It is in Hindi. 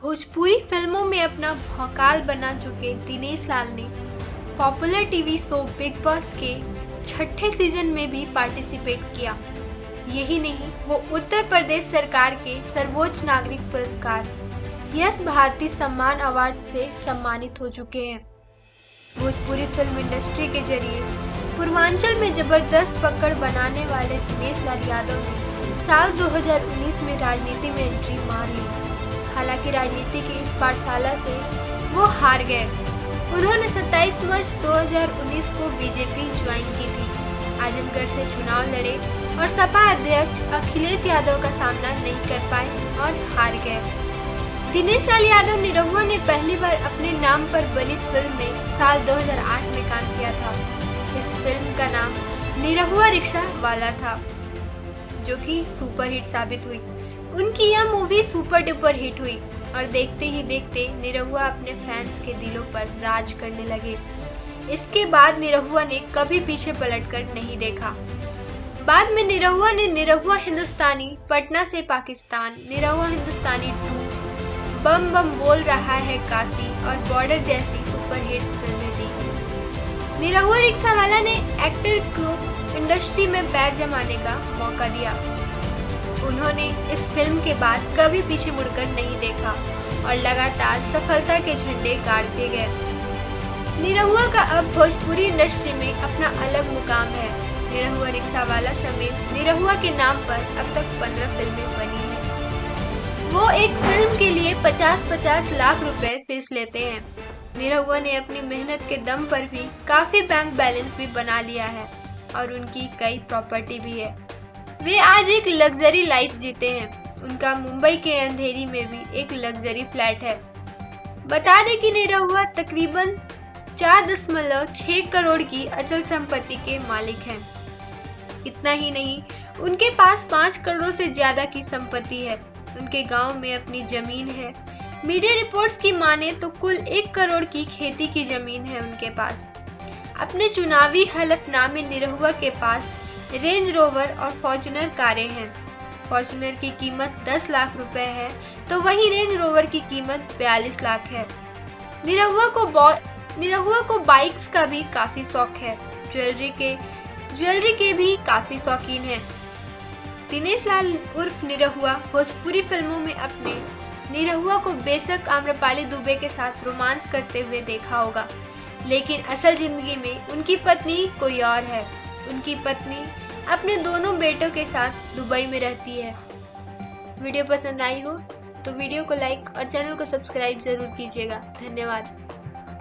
भोजपुरी फिल्मों में अपना भौकाल बना चुके दिनेश लाल ने popular TV show big boss के छठे सीजन में भी पार्टिसिपेट किया। यही नहीं, वो उत्तर प्रदेश सरकार के सर्वोच्च नागरिक पुरस्कार यश भारती सम्मान अवार्ड से सम्मानित हो चुके हैं। भोजपुरी फिल्म इंडस्ट्री के जरिए पूर्वांचल में जबरदस्त पकड़ बनाने वाले दिनेश लाल यादव ने साल 2019 में राजनीति में एंट्री मार ली। हालांकि राजनीति की इस पाठशाला से वो हार गए। उन्होंने 27 मार्च 2019 को बीजेपी ज्वाइन की थी। आजमगढ़ से चुनाव लड़े और सपा अध्यक्ष अखिलेश यादव का सामना नहीं कर पाए और हार गए। दिनेश लाल यादव निरहुआ ने पहली बार अपने नाम पर बनी फिल्म में साल 2008 में काम किया था। इस फिल्म का नाम निरहुआ रिक्शा वाला था, जो कि सुपरहिट साबित हुई। उनकी यह मूवी सुपर डुपर हिट हुई और देखते ही देखते निरहुआ अपने फैंस के दिलों पर राज करने लगे। इसके बाद निरहुआ ने कभी पीछे पलटकर नहीं देखा। बाद में निरहुआ ने निरहुआ हिंदुस्तानी, पटना से पाकिस्तान, निरहुआ हिंदुस्तानी 2, बम बम बोल रहा है काशी और बॉर्डर जैसी सुपरहिट फिल्में दी। निरहुआ रिक्शा वाला ने एक्टर को इंडस्ट्री में पैर जमाने का मौका दिया। उन्होंने इस फिल्म के बाद कभी पीछे मुड़कर नहीं देखा और लगातार सफलता के झंडे गाड़ते गए। निरहुआ का अब भोजपुरी इंडस्ट्री में अपना अलग मुकाम है। निरहुआ रिक्शा वाला समेत निरहुआ के नाम पर अब तक 15 फिल्में बनी हैं। वो एक फिल्म के लिए 50-50 लाख रुपए फीस लेते हैं। निरहुआ ने अपनी मेहनत के दम पर भी काफी बैंक बैलेंस भी बना लिया है और उनकी कई प्रॉपर्टी भी है। वे आज एक लग्जरी लाइफ जीते हैं। उनका मुंबई के अंधेरी में भी एक लग्जरी फ्लैट है। बता दें कि निरहुआ तकरीबन 4.6 करोड़ की अचल संपत्ति के मालिक हैं। इतना ही नहीं, उनके पास 5 करोड़ से ज्यादा की संपत्ति है। उनके गांव में अपनी जमीन है। मीडिया रिपोर्ट्स की माने तो कुल 1 करोड़ की खेती की जमीन है उनके पास। अपने चुनावी हलफनामे निरहुआ के पास रेंज रोवर और फॉर्च्यूनर कारें हैं। फॉर्च्यूनर की कीमत 10 लाख रुपए है, तो वहीं रेंज रोवर की कीमत 42 लाख है। निरहुआ को बाइक्स का भी काफी शौक है। ज्वेलरी के भी काफी शौकीन है। दिनेश लाल उर्फ निरहुआ भोजपुरी फिल्मों में अपने निरहुआ को बेशक आम्रपाली दुबे के साथ रोमांस करते हुए देखा होगा, लेकिन असल जिंदगी में उनकी पत्नी कोई और है। उनकी पत्नी अपने दोनों बेटों के साथ दुबई में रहती है। वीडियो पसंद आई हो तो वीडियो को लाइक और चैनल को सब्सक्राइब जरूर कीजिएगा। धन्यवाद।